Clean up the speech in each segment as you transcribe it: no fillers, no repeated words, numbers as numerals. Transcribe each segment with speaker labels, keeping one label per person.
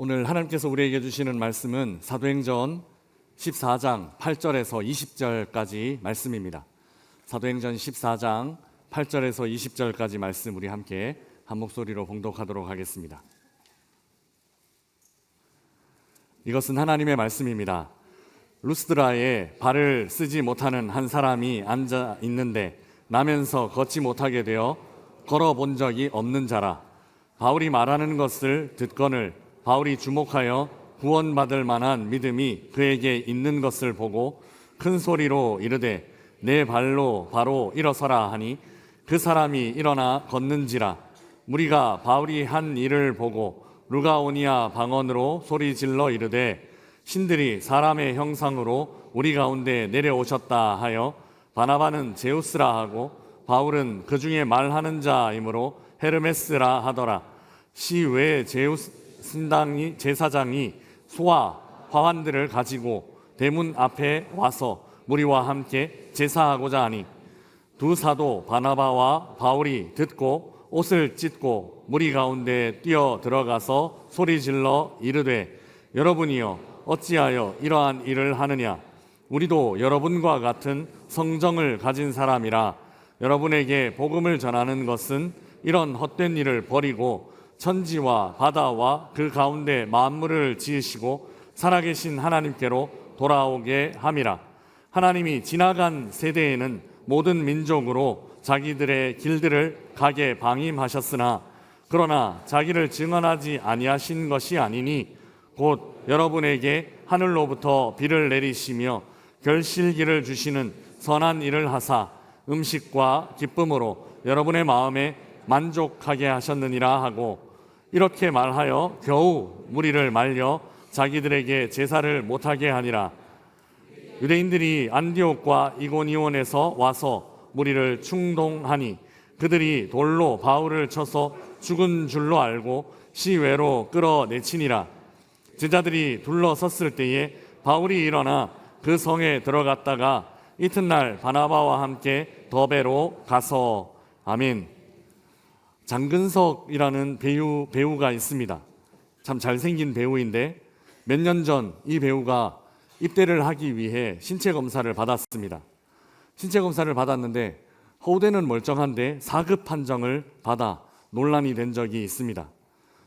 Speaker 1: 오늘 하나님께서 우리에게 주시는 말씀은 사도행전 14장 8절에서 20절까지 말씀입니다. 사도행전 14장 8절에서 20절까지 말씀 우리 함께 한 목소리로 봉독하도록 하겠습니다. 이것은 하나님의 말씀입니다. 루스드라에 발을 쓰지 못하는 한 사람이 앉아 있는데 나면서 걷지 못하게 되어 걸어본 적이 없는 자라. 바울이 말하는 것을 듣거늘 바울이 주목하여 구원받을 만한 믿음이 그에게 있는 것을 보고 큰 소리로 이르되 내 발로 바로 일어서라 하니 그 사람이 일어나 걷는지라. 무리가 바울이 한 일을 보고 루가오니아 방언으로 소리질러 이르되 신들이 사람의 형상으로 우리 가운데 내려오셨다 하여 바나바는 제우스라 하고 바울은 그 중에 말하는 자이므로 헤르메스라 하더라. 시외 제우스 신당이 제사장이 소와 화환들을 가지고 대문 앞에 와서 무리와 함께 제사하고자 하니 두 사도 바나바와 바울이 듣고 옷을 찢고 무리 가운데 뛰어 들어가서 소리질러 이르되 여러분이여 어찌하여 이러한 일을 하느냐. 우리도 여러분과 같은 성정을 가진 사람이라. 여러분에게 복음을 전하는 것은 이런 헛된 일을 버리고 천지와 바다와 그 가운데 만물을 지으시고 살아계신 하나님께로 돌아오게 함이라. 하나님이 지나간 세대에는 모든 민족으로 자기들의 길들을 가게 방임하셨으나 그러나 자기를 증언하지 아니하신 것이 아니니 곧 여러분에게 하늘로부터 비를 내리시며 결실기를 주시는 선한 일을 하사 음식과 기쁨으로 여러분의 마음에 만족하게 하셨느니라 하고 이렇게 말하여 겨우 무리를 말려 자기들에게 제사를 못하게 하니라. 유대인들이 안디옥과 이고니온에서 와서 무리를 충동하니 그들이 돌로 바울을 쳐서 죽은 줄로 알고 시외로 끌어내치니라. 제자들이 둘러섰을 때에 바울이 일어나 그 성에 들어갔다가 이튿날 바나바와 함께 더베로 가서 아멘. 장근석이라는 배우가 있습니다. 참 잘생긴 배우인데 몇 년 전 이 배우가 입대를 하기 위해 신체 검사를 받았습니다. 신체 검사를 받았는데 허우대는 멀쩡한데 4급 판정을 받아 논란이 된 적이 있습니다.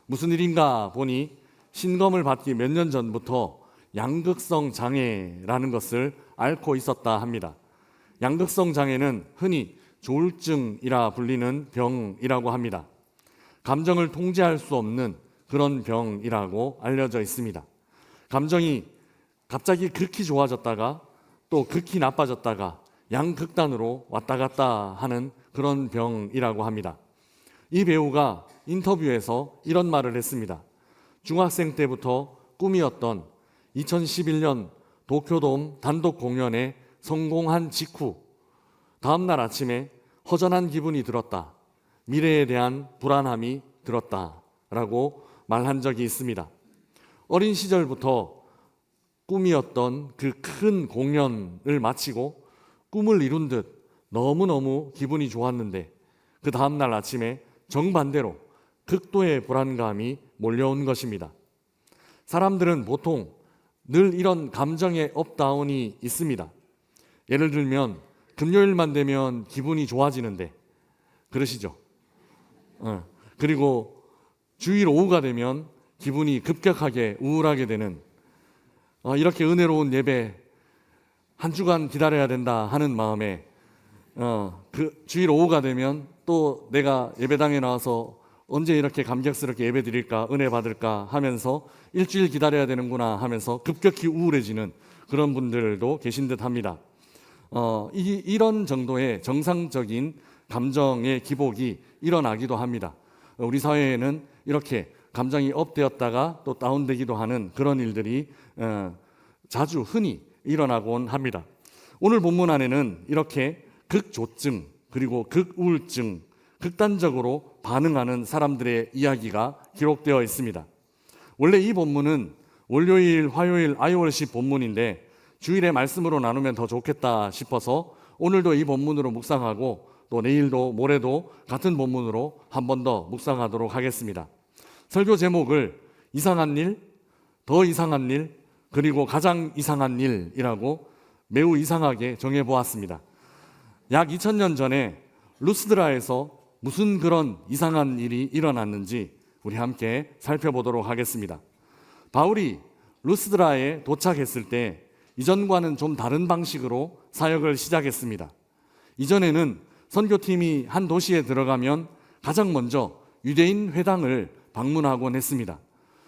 Speaker 1: 무슨 일인가 보니 신검을 받기 몇 년 전부터 양극성 장애라는 것을 앓고 있었다 합니다. 양극성 장애는 흔히 조울증이라 불리는 병이라고 합니다. 감정을 통제할 수 없는 그런 병이라고 알려져 있습니다. 감정이 갑자기 극히 좋아졌다가 또 극히 나빠졌다가 양극단으로 왔다 갔다 하는 그런 병이라고 합니다. 이 배우가 인터뷰에서 이런 말을 했습니다. 중학생 때부터 꿈이었던 2011년 도쿄돔 단독 공연에 성공한 직후 다음날 아침에 허전한 기분이 들었다. 미래에 대한 불안함이 들었다라고 말한 적이 있습니다. 어린 시절부터 꿈이었던 그 큰 공연을 마치고 꿈을 이룬 듯 너무너무 기분이 좋았는데 그 다음날 아침에 정반대로 극도의 불안감이 몰려온 것입니다. 사람들은 보통 늘 이런 감정의 업다운이 있습니다. 예를 들면 금요일만 되면 기분이 좋아지는데 그러시죠? 그리고 주일 오후가 되면 기분이 급격하게 우울하게 되는 이렇게 은혜로운 예배 한 주간 기다려야 된다 하는 마음에 그 주일 오후가 되면 또 내가 예배당에 나와서 언제 이렇게 감격스럽게 예배 드릴까 은혜 받을까 하면서 일주일 기다려야 되는구나 하면서 급격히 우울해지는 그런 분들도 계신 듯 합니다. 이런 정도의 정상적인 감정의 기복이 일어나기도 합니다. 우리 사회에는 이렇게 감정이 업되었다가 또 다운되기도 하는 그런 일들이 자주 흔히 일어나곤 합니다. 오늘 본문 안에는 이렇게 극조증 그리고 극우울증 극단적으로 반응하는 사람들의 이야기가 기록되어 있습니다. 원래 이 본문은 월요일, 화요일, 아이월십 본문인데 주일에 말씀으로 나누면 더 좋겠다 싶어서 오늘도 이 본문으로 묵상하고 또 내일도 모레도 같은 본문으로 한 번 더 묵상하도록 하겠습니다. 설교 제목을 이상한 일, 더 이상한 일, 그리고 가장 이상한 일이라고 매우 이상하게 정해보았습니다. 약 2000년 전에 루스드라에서 무슨 그런 이상한 일이 일어났는지 우리 함께 살펴보도록 하겠습니다. 바울이 루스드라에 도착했을 때 이전과는 좀 다른 방식으로 사역을 시작했습니다. 이전에는 선교팀이 한 도시에 들어가면 가장 먼저 유대인 회당을 방문하곤 했습니다.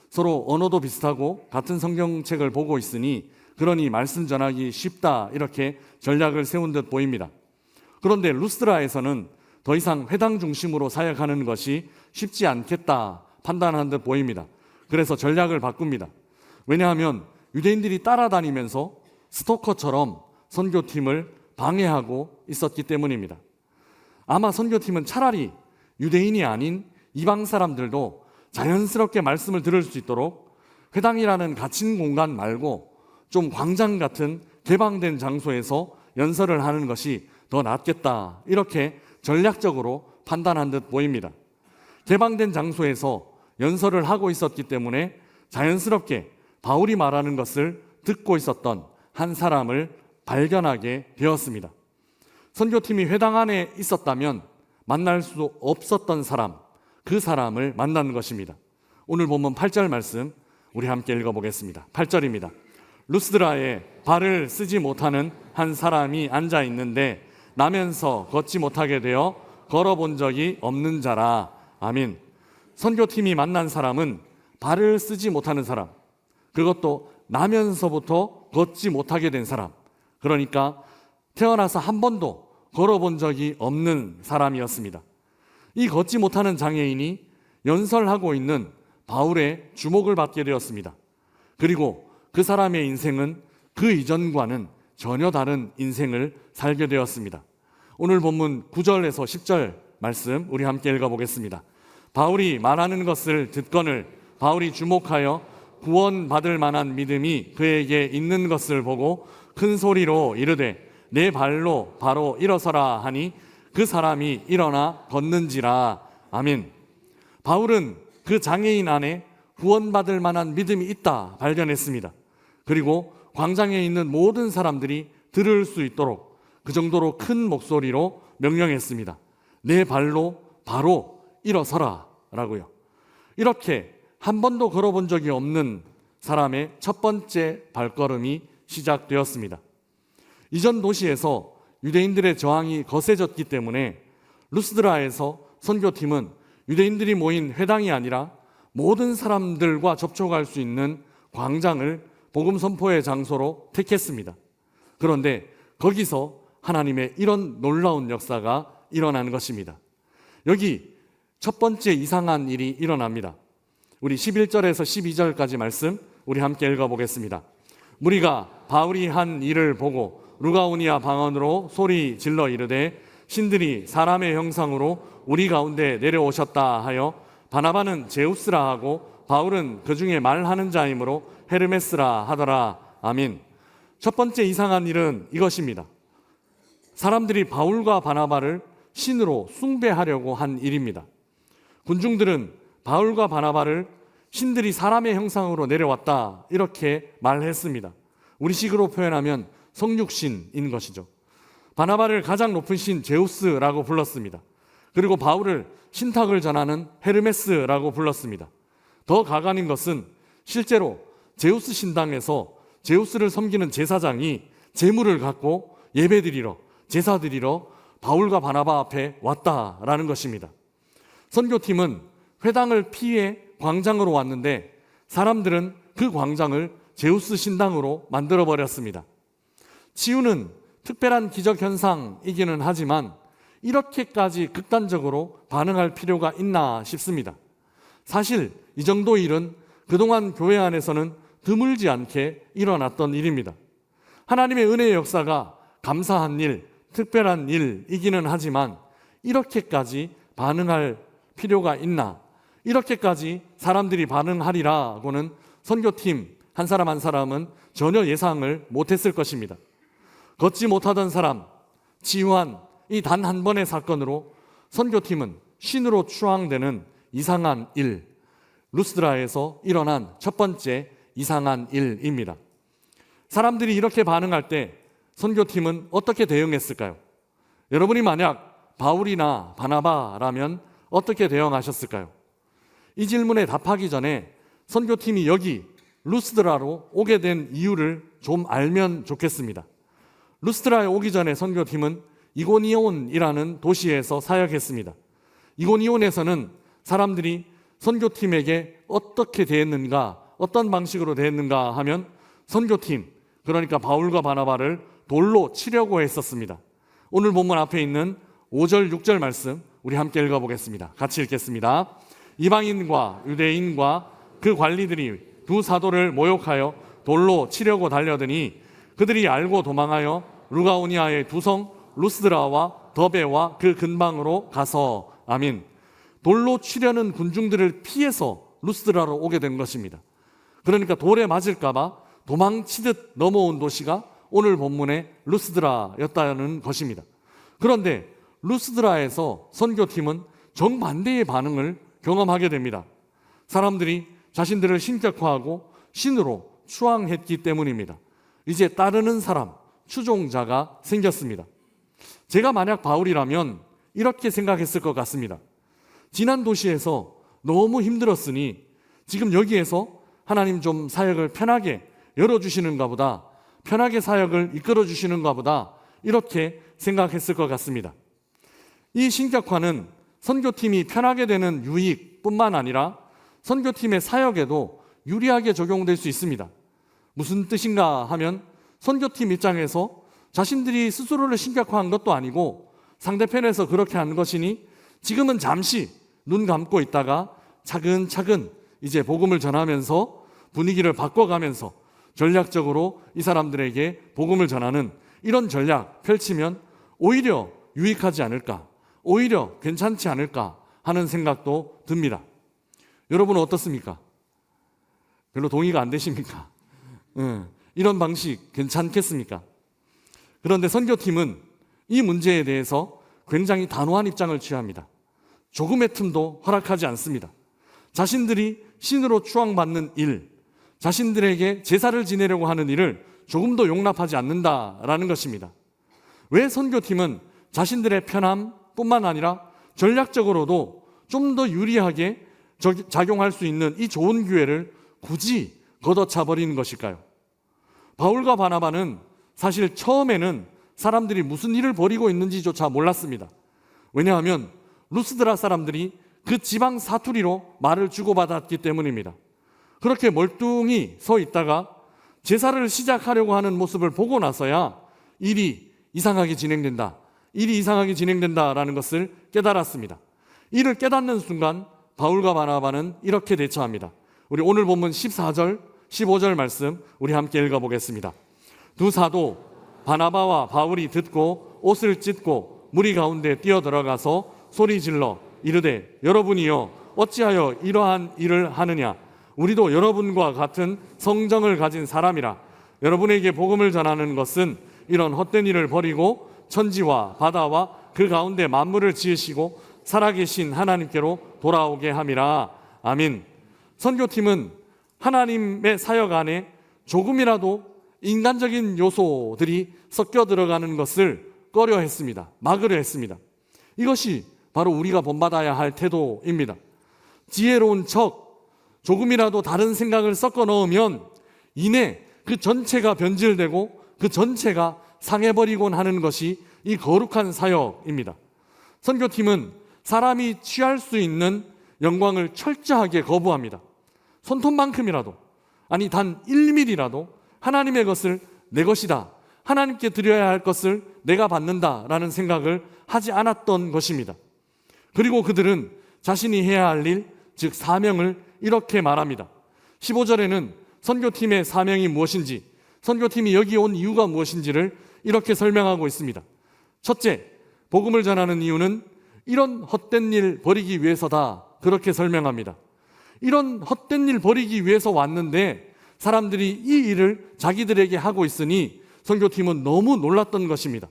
Speaker 1: 서로 언어도 비슷하고 같은 성경책을 보고 있으니 그러니 말씀 전하기 쉽다, 이렇게 전략을 세운 듯 보입니다. 그런데 루스드라에서는 더 이상 회당 중심으로 사역하는 것이 쉽지 않겠다 판단한 듯 보입니다. 그래서 전략을 바꿉니다. 왜냐하면 유대인들이 따라다니면서 스토커처럼 선교팀을 방해하고 있었기 때문입니다. 아마 선교팀은 차라리 유대인이 아닌 이방 사람들도 자연스럽게 말씀을 들을 수 있도록 회당이라는 갇힌 공간 말고 좀 광장 같은 개방된 장소에서 연설을 하는 것이 더 낫겠다, 이렇게 전략적으로 판단한 듯 보입니다. 개방된 장소에서 연설을 하고 있었기 때문에 자연스럽게 바울이 말하는 것을 듣고 있었던 한 사람을 발견하게 되었습니다. 선교팀이 회당 안에 있었다면 만날 수 없었던 사람, 그 사람을 만난 것입니다. 오늘 본문 8절 말씀 우리 함께 읽어보겠습니다. 8절입니다. 루스드라에 발을 쓰지 못하는 한 사람이 앉아 있는데 나면서 걷지 못하게 되어 걸어본 적이 없는 자라. 아멘. 선교팀이 만난 사람은 발을 쓰지 못하는 사람, 그것도 나면서부터 걷지 못하게 된 사람, 그러니까 태어나서 한 번도 걸어본 적이 없는 사람이었습니다. 이 걷지 못하는 장애인이 연설하고 있는 바울의 주목을 받게 되었습니다. 그리고 그 사람의 인생은 그 이전과는 전혀 다른 인생을 살게 되었습니다. 오늘 본문 9절에서 10절 말씀 우리 함께 읽어보겠습니다. 바울이 말하는 것을 듣거늘 바울이 주목하여 구원받을 만한 믿음이 그에게 있는 것을 보고 큰 소리로 이르되 내 발로 바로 일어서라 하니 그 사람이 일어나 걷는지라. 아멘. 바울은 그 장애인 안에 구원받을 만한 믿음이 있다 발견했습니다. 그리고 광장에 있는 모든 사람들이 들을 수 있도록 그 정도로 큰 목소리로 명령했습니다. 내 발로 바로 일어서라 라고요. 이렇게 한 번도 걸어본 적이 없는 사람의 첫 번째 발걸음이 시작되었습니다. 이전 도시에서 유대인들의 저항이 거세졌기 때문에 루스드라에서 선교팀은 유대인들이 모인 회당이 아니라 모든 사람들과 접촉할 수 있는 광장을 복음 선포의 장소로 택했습니다. 그런데 거기서 하나님의 이런 놀라운 역사가 일어나는 것입니다. 여기 첫 번째 이상한 일이 일어납니다. 우리 11절에서 12절까지 말씀 우리 함께 읽어보겠습니다. 무리가 바울이 한 일을 보고 루가오니아 방언으로 소리 질러 이르되 신들이 사람의 형상으로 우리 가운데 내려오셨다 하여 바나바는 제우스라 하고 바울은 그 중에 말하는 자이므로 헤르메스라 하더라. 아멘. 첫 번째 이상한 일은 이것입니다. 사람들이 바울과 바나바를 신으로 숭배하려고 한 일입니다. 군중들은 바울과 바나바를 신들이 사람의 형상으로 내려왔다 이렇게 말했습니다. 우리식으로 표현하면 성육신인 것이죠. 바나바를 가장 높은 신 제우스라고 불렀습니다. 그리고 바울을 신탁을 전하는 헤르메스라고 불렀습니다. 더 가관인 것은 실제로 제우스 신당에서 제우스를 섬기는 제사장이 제물을 갖고 예배드리러, 제사드리러 바울과 바나바 앞에 왔다라는 것입니다. 선교팀은 회당을 피해 광장으로 왔는데 사람들은 그 광장을 제우스 신당으로 만들어버렸습니다. 치유는 특별한 기적 현상이기는 하지만 이렇게까지 극단적으로 반응할 필요가 있나 싶습니다. 사실 이 정도 일은 그동안 교회 안에서는 드물지 않게 일어났던 일입니다. 하나님의 은혜의 역사가 감사한 일, 특별한 일이기는 하지만 이렇게까지 반응할 필요가 있나, 이렇게까지 사람들이 반응하리라고는 선교팀 한 사람 한 사람은 전혀 예상을 못했을 것입니다. 걷지 못하던 사람, 치유한 이 단 한 번의 사건으로 선교팀은 신으로 추앙되는 이상한 일, 루스드라에서 일어난 첫 번째 이상한 일입니다. 사람들이 이렇게 반응할 때 선교팀은 어떻게 대응했을까요? 여러분이 만약 바울이나 바나바라면 어떻게 대응하셨을까요? 이 질문에 답하기 전에 선교팀이 여기 루스드라로 오게 된 이유를 좀 알면 좋겠습니다. 루스드라에 오기 전에 선교팀은 이고니온이라는 도시에서 사역했습니다. 이고니온에서는 사람들이 선교팀에게 어떻게 대했는가, 어떤 방식으로 대했는가 하면 선교팀, 그러니까 바울과 바나바를 돌로 치려고 했었습니다. 오늘 본문 앞에 있는 5절, 6절 말씀 우리 함께 읽어보겠습니다. 같이 읽겠습니다. 이방인과 유대인과 그 관리들이 두 사도를 모욕하여 돌로 치려고 달려드니 그들이 알고 도망하여 루가오니아의 두 성 루스드라와 더베와 그 근방으로 가서 아민, 돌로 치려는 군중들을 피해서 루스드라로 오게 된 것입니다. 그러니까 돌에 맞을까봐 도망치듯 넘어온 도시가 오늘 본문의 루스드라였다는 것입니다. 그런데 루스드라에서 선교팀은 정반대의 반응을 경험하게 됩니다. 사람들이 자신들을 신격화하고 신으로 추앙했기 때문입니다. 이제 따르는 사람, 추종자가 생겼습니다. 제가 만약 바울이라면 이렇게 생각했을 것 같습니다. 지난 도시에서 너무 힘들었으니 지금 여기에서 하나님 좀 사역을 편하게 열어주시는가 보다, 편하게 사역을 이끌어 주시는가 보다, 이렇게 생각했을 것 같습니다. 이 신격화는 선교팀이 편하게 되는 유익뿐만 아니라 선교팀의 사역에도 유리하게 적용될 수 있습니다. 무슨 뜻인가 하면 선교팀 입장에서 자신들이 스스로를 신격화한 것도 아니고 상대편에서 그렇게 한 것이니 지금은 잠시 눈 감고 있다가 차근차근 이제 복음을 전하면서 분위기를 바꿔가면서 전략적으로 이 사람들에게 복음을 전하는 이런 전략 펼치면 오히려 유익하지 않을까, 오히려 괜찮지 않을까 하는 생각도 듭니다. 여러분은 어떻습니까? 별로 동의가 안 되십니까? 이런 방식 괜찮겠습니까? 그런데 선교팀은 이 문제에 대해서 굉장히 단호한 입장을 취합니다. 조금의 틈도 허락하지 않습니다. 자신들이 신으로 추앙받는 일, 자신들에게 제사를 지내려고 하는 일을 조금도 용납하지 않는다라는 것입니다. 왜 선교팀은 자신들의 편함뿐만 아니라 전략적으로도 좀 더 유리하게 작용할 수 있는 이 좋은 기회를 굳이 걷어차버리는 것일까요? 바울과 바나바는 사실 처음에는 사람들이 무슨 일을 벌이고 있는지조차 몰랐습니다. 왜냐하면 루스드라 사람들이 그 지방 사투리로 말을 주고받았기 때문입니다. 그렇게 멀뚱히 서 있다가 제사를 시작하려고 하는 모습을 보고 나서야 일이 이상하게 진행된다라는 것을 깨달았습니다. 이를 깨닫는 순간 바울과 바나바는 이렇게 대처합니다. 우리 오늘 본문 14절, 15절 말씀 우리 함께 읽어보겠습니다. 두 사도 바나바와 바울이 듣고 옷을 찢고 무리 가운데 뛰어들어가서 소리질러 이르되 여러분이여 어찌하여 이러한 일을 하느냐? 우리도 여러분과 같은 성정을 가진 사람이라. 여러분에게 복음을 전하는 것은 이런 헛된 일을 버리고 천지와 바다와 그 가운데 만물을 지으시고 살아계신 하나님께로 돌아오게 함이라. 아민. 선교팀은 하나님의 사역 안에 조금이라도 인간적인 요소들이 섞여 들어가는 것을 꺼려 했습니다. 막으려 했습니다. 이것이 바로 우리가 본받아야 할 태도입니다. 지혜로운 척, 조금이라도 다른 생각을 섞어 넣으면 이내 그 전체가 변질되고 그 전체가 상해버리곤 하는 것이 이 거룩한 사역입니다. 선교팀은 사람이 취할 수 있는 영광을 철저하게 거부합니다. 손톱만큼이라도, 아니 단 1mm라도 하나님의 것을 내 것이다, 하나님께 드려야 할 것을 내가 받는다라는 생각을 하지 않았던 것입니다. 그리고 그들은 자신이 해야 할 일, 즉 사명을 이렇게 말합니다. 15절에는 선교팀의 사명이 무엇인지, 선교팀이 여기 온 이유가 무엇인지를 이렇게 설명하고 있습니다. 첫째, 복음을 전하는 이유는 이런 헛된 일 버리기 위해서다, 그렇게 설명합니다. 이런 헛된 일 버리기 위해서 왔는데 사람들이 이 일을 자기들에게 하고 있으니 선교팀은 너무 놀랐던 것입니다.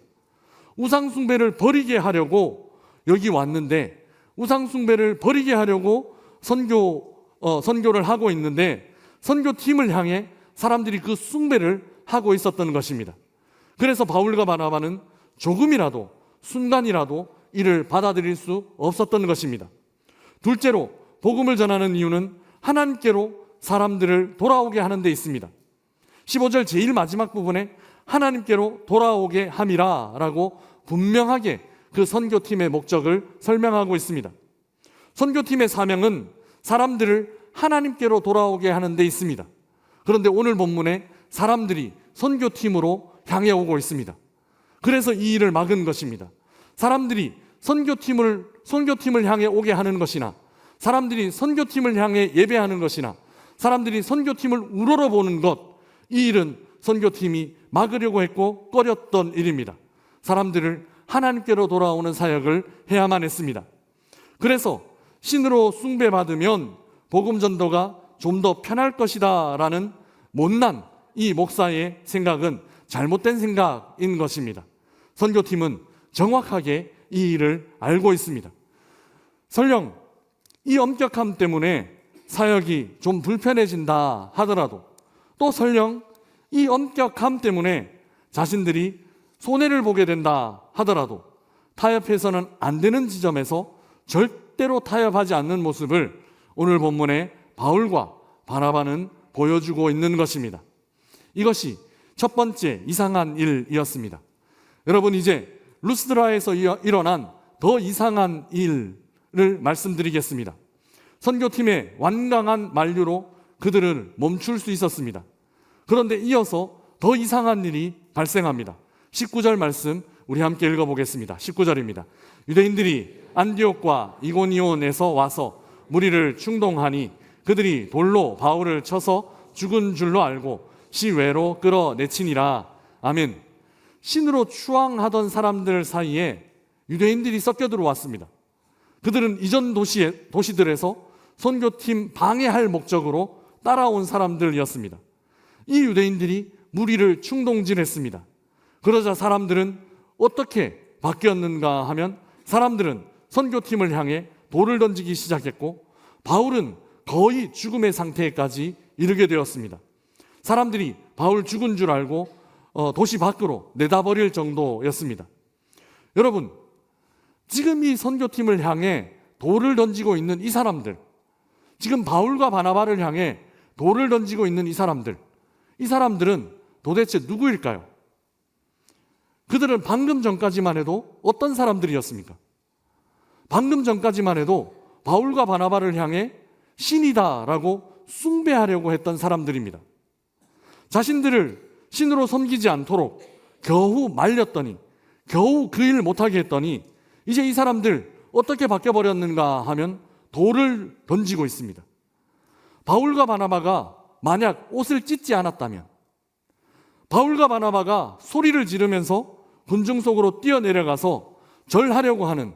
Speaker 1: 우상숭배를 버리게 하려고 여기 왔는데, 우상숭배를 버리게 하려고 선교 선교를 하고 있는데 선교팀을 향해 사람들이 그 숭배를 하고 있었던 것입니다. 그래서 바울과 바나바는 조금이라도 순간이라도 이를 받아들일 수 없었던 것입니다. 둘째로 복음을 전하는 이유는 하나님께로 사람들을 돌아오게 하는 데 있습니다. 15절 제일 마지막 부분에 하나님께로 돌아오게 함이라 라고 분명하게 그 선교팀의 목적을 설명하고 있습니다. 선교팀의 사명은 사람들을 하나님께로 돌아오게 하는 데 있습니다. 그런데 오늘 본문에 사람들이 선교팀으로 향해 오고 있습니다. 그래서 이 일을 막은 것입니다. 사람들이 선교팀을 향해 오게 하는 것이나, 사람들이 선교팀을 향해 예배하는 것이나, 사람들이 선교팀을 우러러보는 것, 이 일은 선교팀이 막으려고 했고 꺼렸던 일입니다. 사람들을 하나님께로 돌아오는 사역을 해야만 했습니다. 그래서 신으로 숭배받으면 복음 전도가 좀 더 편할 것이다 라는 못난 이 목사의 생각은 잘못된 생각인 것입니다. 선교팀은 정확하게 이 일을 알고 있습니다. 설령 이 엄격함 때문에 사역이 좀 불편해진다 하더라도, 또 설령 이 엄격함 때문에 자신들이 손해를 보게 된다 하더라도 타협해서는 안 되는 지점에서 절대로 타협하지 않는 모습을 오늘 본문에 바울과 바나바는 보여주고 있는 것입니다. 이것이 첫 번째 이상한 일이었습니다. 여러분, 이제 루스드라에서 일어난 더 이상한 일을 말씀드리겠습니다. 선교팀의 완강한 만류로 그들을 멈출 수 있었습니다. 그런데 이어서 더 이상한 일이 발생합니다. 19절 말씀 우리 함께 읽어보겠습니다. 19절입니다. 유대인들이 안디옥과 이고니온에서 와서 무리를 충동하니 그들이 돌로 바울을 쳐서 죽은 줄로 알고 시외로 끌어내치니라. 아멘. 신으로 추앙하던 사람들 사이에 유대인들이 섞여 들어왔습니다. 그들은 이전 도시들에서 선교팀 방해할 목적으로 따라온 사람들이었습니다. 이 유대인들이 무리를 충동질했습니다. 그러자 사람들은 어떻게 바뀌었는가 하면 사람들은 선교팀을 향해 돌을 던지기 시작했고 바울은 거의 죽음의 상태까지 이르게 되었습니다. 사람들이 바울 죽은 줄 알고 도시 밖으로 내다버릴 정도였습니다. 여러분, 지금 이 선교팀을 향해 돌을 던지고 있는 이 사람들, 지금 바울과 바나바를 향해 돌을 던지고 있는 이 사람들은 도대체 누구일까요? 그들은 방금 전까지만 해도 어떤 사람들이었습니까? 방금 전까지만 해도 바울과 바나바를 향해 신이다라고 숭배하려고 했던 사람들입니다. 자신들을 신으로 섬기지 않도록 겨우 말렸더니, 겨우 그 일을 못하게 했더니 이제 이 사람들 어떻게 바뀌어버렸는가 하면 돌을 던지고 있습니다. 바울과 바나바가 만약 옷을 찢지 않았다면, 바울과 바나바가 소리를 지르면서 군중 속으로 뛰어내려가서 절하려고 하는,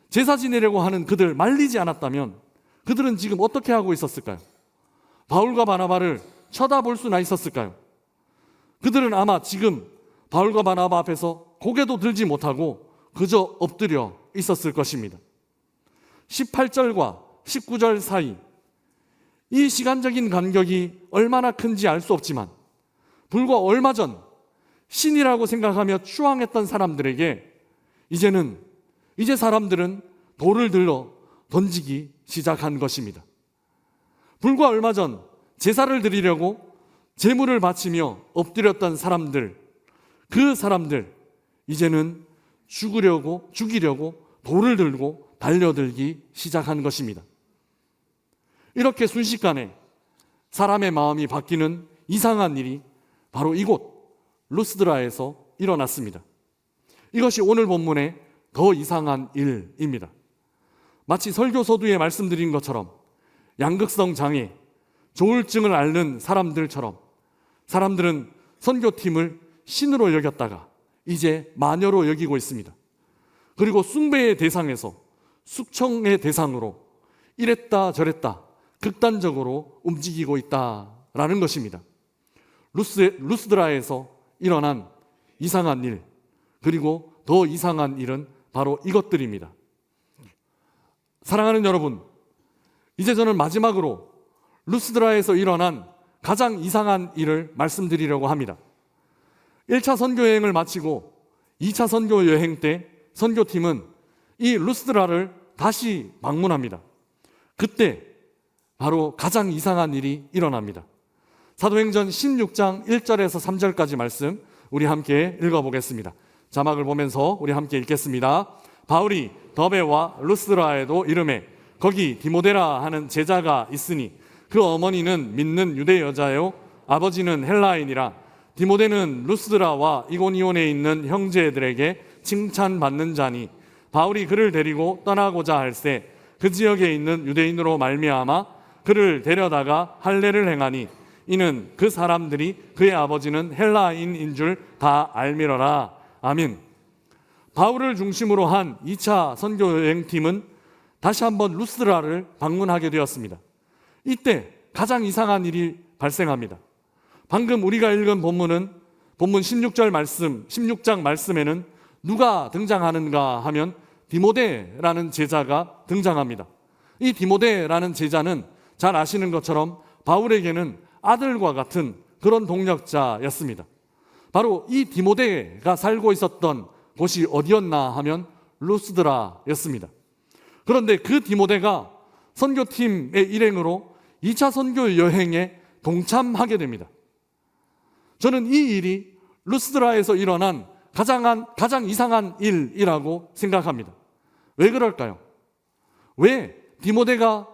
Speaker 1: 제사 지내려고 하는 그들 말리지 않았다면 그들은 지금 어떻게 하고 있었을까요? 바울과 바나바를 쳐다볼 수나 있었을까요? 그들은 아마 지금 바울과 바나바 앞에서 고개도 들지 못하고 그저 엎드려 있었을 것입니다. 18절과 19절 사이, 이 시간적인 간격이 얼마나 큰지 알 수 없지만 불과 얼마 전 신이라고 생각하며 추앙했던 사람들에게 이제 사람들은 돌을 들러 던지기 시작한 것입니다. 불과 얼마 전 제사를 드리려고 제물을 바치며 엎드렸던 사람들, 그 사람들 이제는 죽이려고 돌을 들고 달려들기 시작한 것입니다. 이렇게 순식간에 사람의 마음이 바뀌는 이상한 일이 바로 이곳 루스드라에서 일어났습니다. 이것이 오늘 본문의 더 이상한 일입니다. 마치 설교 서두에 말씀드린 것처럼 양극성 장애, 조울증을 앓는 사람들처럼 사람들은 선교팀을 신으로 여겼다가 이제 마녀로 여기고 있습니다. 그리고 숭배의 대상에서 숙청의 대상으로 이랬다 저랬다 극단적으로 움직이고 있다라는 것입니다. 루스드라에서 일어난 이상한 일, 그리고 더 이상한 일은 바로 이것들입니다. 사랑하는 여러분, 이제 저는 마지막으로 루스드라에서 일어난 가장 이상한 일을 말씀드리려고 합니다. 1차 선교 여행을 마치고 2차 선교 여행 때 선교팀은 이 루스드라를 다시 방문합니다. 그때 바로 가장 이상한 일이 일어납니다. 사도행전 16장 1절에서 3절까지 말씀 우리 함께 읽어보겠습니다. 자막을 보면서 우리 함께 읽겠습니다. 바울이 더베와 루스드라에도 이르매 거기 디모데라 하는 제자가 있으니 그 어머니는 믿는 유대 여자요 아버지는 헬라인이라. 디모데는 루스드라와 이고니온에 있는 형제들에게 칭찬받는 자니 바울이 그를 데리고 떠나고자 할새 그 지역에 있는 유대인으로 말미암아 그를 데려다가 할례를 행하니 이는 그 사람들이 그의 아버지는 헬라인인 줄 다 알미러라. 아멘. 바울을 중심으로 한 2차 선교 여행팀은 다시 한번 루스드라를 방문하게 되었습니다. 이때 가장 이상한 일이 발생합니다. 방금 우리가 읽은 본문 16장 말씀에는 누가 등장하는가 하면 디모데라는 제자가 등장합니다. 이 디모데라는 제자는 잘 아시는 것처럼 바울에게는 아들과 같은 그런 동력자였습니다. 바로 이 디모데가 살고 있었던 곳이 어디였나 하면 루스드라였습니다. 그런데 그 디모데가 선교팀의 일행으로 2차 선교 여행에 동참하게 됩니다. 저는 이 일이 루스드라에서 일어난 가장 이상한 일이라고 생각합니다. 왜 그럴까요? 왜 디모데가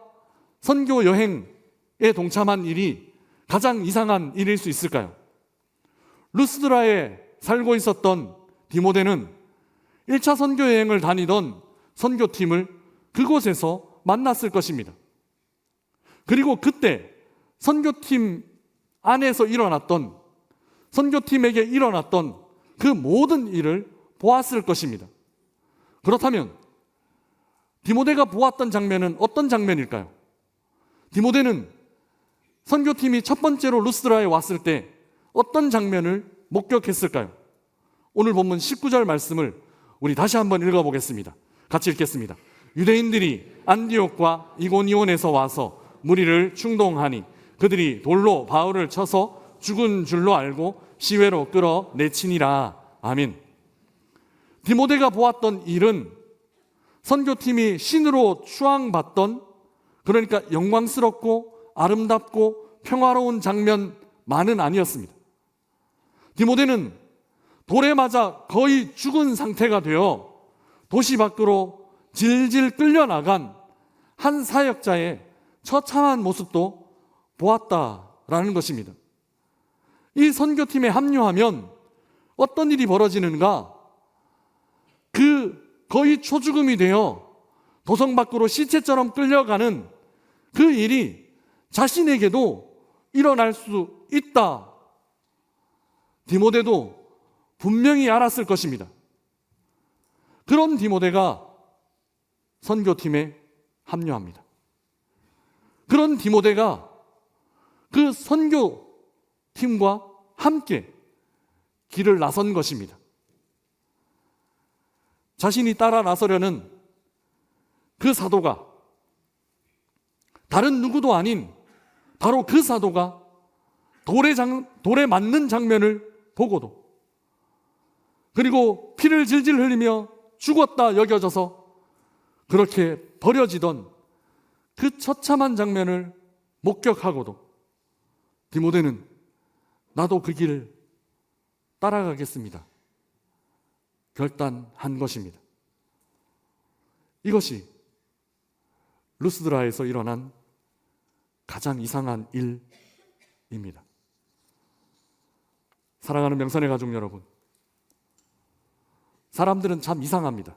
Speaker 1: 선교 여행에 동참한 일이 가장 이상한 일일 수 있을까요? 루스드라에 살고 있었던 디모데는 1차 선교 여행을 다니던 선교팀을 그곳에서 만났을 것입니다. 그리고 그때 선교팀 안에서 선교팀에게 일어났던 그 모든 일을 보았을 것입니다. 그렇다면 디모데가 보았던 장면은 어떤 장면일까요? 디모데는 선교팀이 첫 번째로 루스드라에 왔을 때 어떤 장면을 목격했을까요? 오늘 본문 19절 말씀을 우리 다시 한번 읽어보겠습니다. 같이 읽겠습니다. 유대인들이 안디옥과 이고니온에서 와서 무리를 충동하니 그들이 돌로 바울을 쳐서 죽은 줄로 알고 시외로 끌어내치니라. 아멘. 디모데가 보았던 일은 선교팀이 신으로 추앙받던, 그러니까 영광스럽고 아름답고 평화로운 장면만은 아니었습니다. 디모데는 돌에 맞아 거의 죽은 상태가 되어 도시 밖으로 질질 끌려나간 한 사역자의 처참한 모습도 보았다라는 것입니다. 이 선교팀에 합류하면 어떤 일이 벌어지는가? 그 거의 초죽음이 되어 도성 밖으로 시체처럼 끌려가는 그 일이 자신에게도 일어날 수 있다. 디모데도 분명히 알았을 것입니다. 그런 디모데가 선교팀에 합류합니다. 그런 디모데가 그 선교팀과 함께 길을 나선 것입니다. 자신이 따라 나서려는 그 사도가 다른 누구도 아닌 바로 그 사도가 돌에 맞는 장면을 보고도, 그리고 피를 질질 흘리며 죽었다 여겨져서 그렇게 버려지던 그 처참한 장면을 목격하고도 디모데는 나도 그 길을 따라가겠습니다 결단한 것입니다. 이것이 루스드라에서 일어난 가장 이상한 일입니다. 사랑하는 명선의 가족 여러분, 사람들은 참 이상합니다.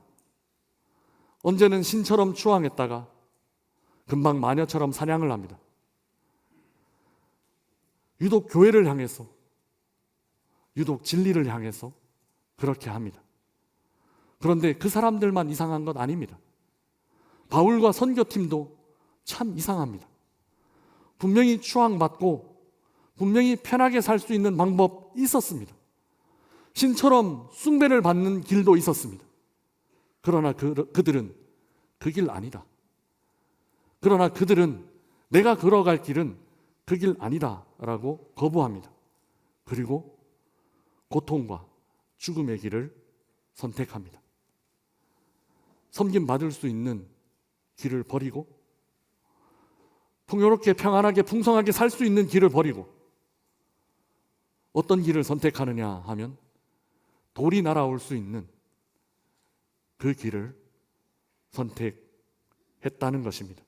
Speaker 1: 언제는 신처럼 추앙했다가 금방 마녀처럼 사냥을 합니다. 유독 교회를 향해서, 유독 진리를 향해서 그렇게 합니다. 그런데 그 사람들만 이상한 것 아닙니다. 바울과 선교팀도 참 이상합니다. 분명히 추앙받고 분명히 편하게 살 수 있는 방법이 있었습니다. 신처럼 숭배를 받는 길도 있었습니다. 그러나 그들은 그 길 아니다. 그러나 그들은 내가 걸어갈 길은 그 길 아니다라고 거부합니다. 그리고 고통과 죽음의 길을 선택합니다. 섬김받을 수 있는 길을 버리고 풍요롭게 평안하게 풍성하게 살 수 있는 길을 버리고 어떤 길을 선택하느냐 하면 돌이 날아올 수 있는 그 길을 선택했다는 것입니다.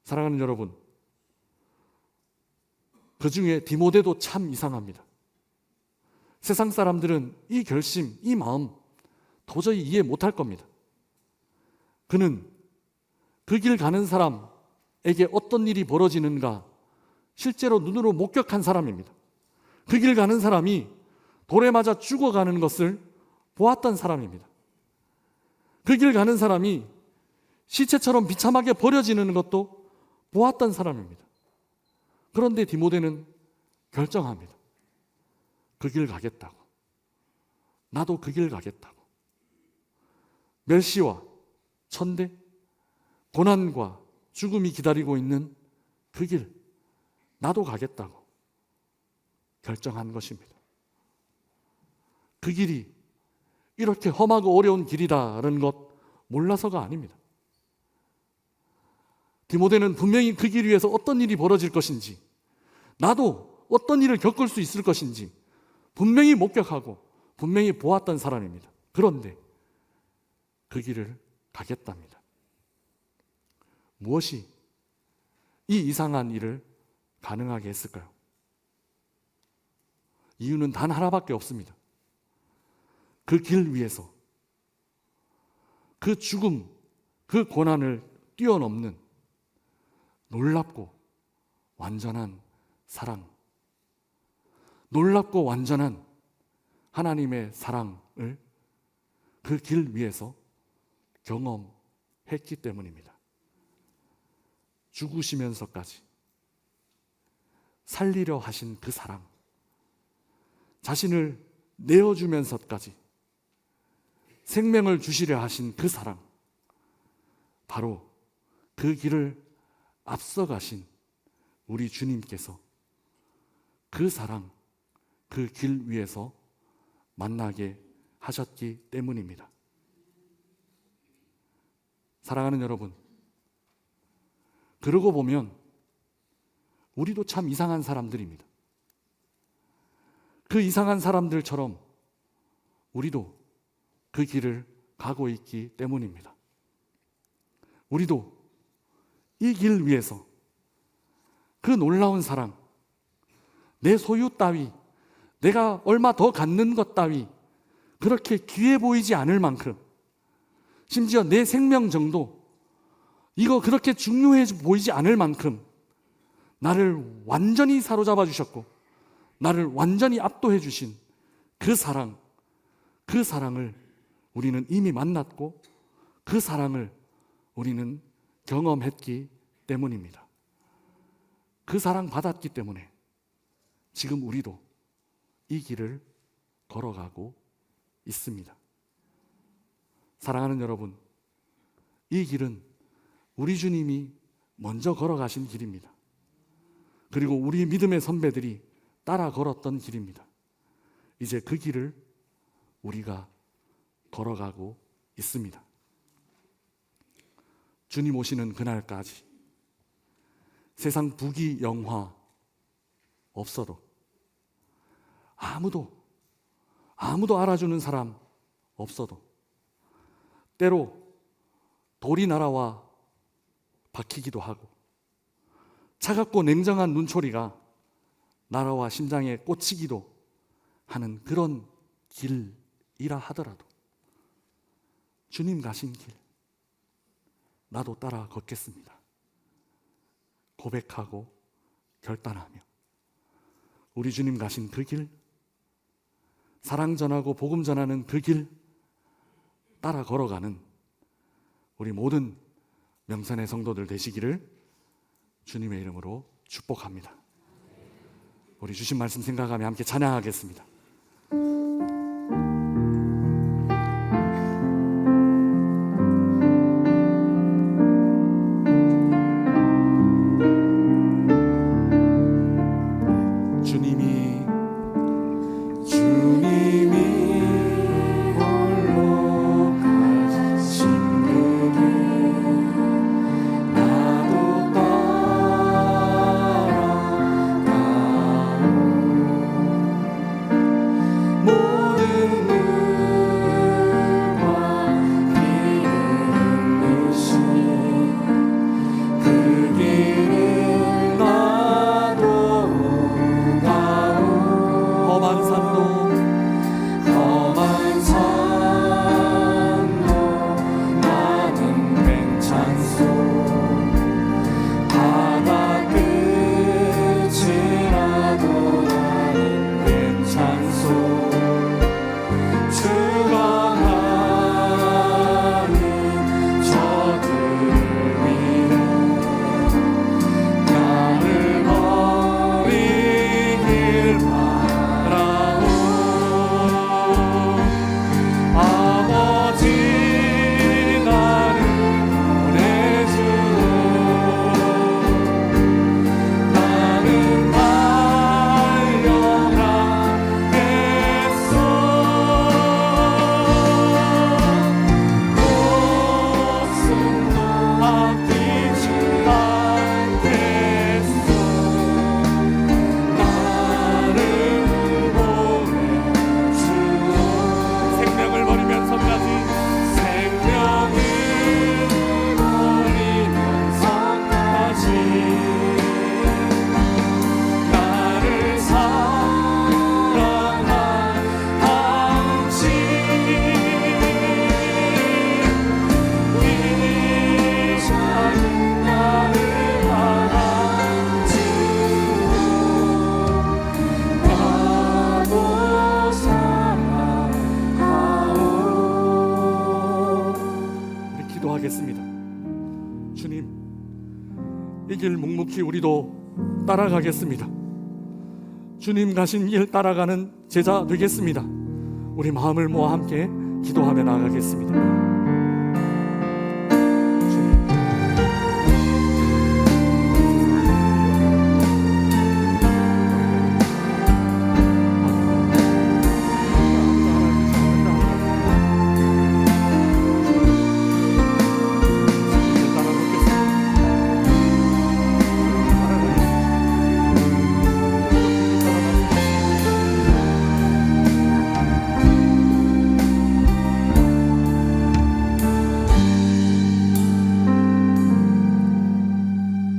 Speaker 1: 사랑하는 여러분, 그 중에 디모데도 참 이상합니다. 세상 사람들은 이 결심, 이 마음 도저히 이해 못할 겁니다. 그는 그 길 가는 사람에게 어떤 일이 벌어지는가 실제로 눈으로 목격한 사람입니다. 그 길 가는 사람이 돌에 맞아 죽어가는 것을 보았던 사람입니다. 그 길 가는 사람이 시체처럼 비참하게 버려지는 것도 보았던 사람입니다. 그런데 디모데는 결정합니다. 그 길 가겠다고. 나도 그 길 가겠다고. 멸시와 천대, 고난과 죽음이 기다리고 있는 그 길, 나도 가겠다고 결정한 것입니다. 그 길이 이렇게 험하고 어려운 길이다라는 것 몰라서가 아닙니다. 디모데는 분명히 그 길 위에서 어떤 일이 벌어질 것인지, 나도 어떤 일을 겪을 수 있을 것인지 분명히 목격하고 분명히 보았던 사람입니다. 그런데 그 길을 가겠답니다. 무엇이 이 이상한 일을 가능하게 했을까요? 이유는 단 하나밖에 없습니다. 그 길 위에서 그 죽음, 그 고난을 뛰어넘는 놀랍고 완전한 사랑, 놀랍고 완전한 하나님의 사랑을 그 길 위에서 경험했기 때문입니다. 죽으시면서까지 살리려 하신 그 사랑, 자신을 내어주면서까지 생명을 주시려 하신 그 사랑, 바로 그 길을 앞서가신 우리 주님께서 그 사랑, 그 길 위에서 만나게 하셨기 때문입니다. 사랑하는 여러분, 그러고 보면 우리도 참 이상한 사람들입니다. 그 이상한 사람들처럼 우리도 그 길을 가고 있기 때문입니다. 우리도 이 길 위에서 그 놀라운 사랑, 내 소유 따위, 내가 얼마 더 갖는 것 따위 그렇게 귀해 보이지 않을 만큼, 심지어 내 생명 정도 이거 그렇게 중요해 보이지 않을 만큼 나를 완전히 사로잡아 주셨고 나를 완전히 압도해 주신 그 사랑, 그 사랑을 우리는 이미 만났고 그 사랑을 우리는 경험했기 때문입니다. 그 사랑 받았기 때문에 지금 우리도 이 길을 걸어가고 있습니다. 사랑하는 여러분, 이 길은 우리 주님이 먼저 걸어가신 길입니다. 그리고 우리 믿음의 선배들이 따라 걸었던 길입니다. 이제 그 길을 우리가 걸어가고 있습니다. 주님 오시는 그날까지 세상 부귀 영화 없어도 아무도 알아주는 사람 없어도 때로 돌이 날아와 박히기도 하고 차갑고 냉정한 눈초리가 날아와 심장에 꽂히기도 하는 그런 길이라 하더라도 주님 가신 길 나도 따라 걷겠습니다. 고백하고 결단하며 우리 주님 가신 그 길, 사랑 전하고 복음 전하는 그 길 따라 걸어가는 우리 모든 명산의 성도들 되시기를 주님의 이름으로 축복합니다. 우리 주신 말씀 생각하며 함께 찬양하겠습니다. 이 길 묵묵히 우리도 따라가겠습니다. 주님 가신 길 따라가는 제자 되겠습니다. 우리 마음을 모아 함께 기도하며 나아가겠습니다.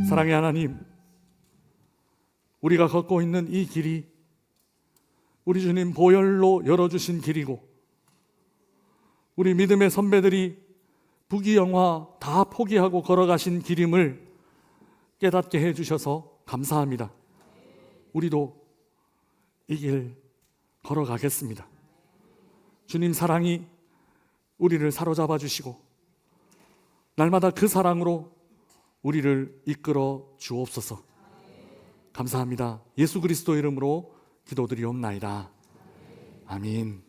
Speaker 1: 사랑의 하나님, 우리가 걷고 있는 이 길이 우리 주님 보혈로 열어주신 길이고, 우리 믿음의 선배들이 부귀영화 다 포기하고 걸어가신 길임을 깨닫게 해주셔서 감사합니다. 우리도 이 길 걸어가겠습니다. 주님 사랑이 우리를 사로잡아 주시고 날마다 그 사랑으로 우리를 이끌어 주옵소서. 감사합니다. 예수 그리스도 이름으로 기도드리옵나이다. 아멘.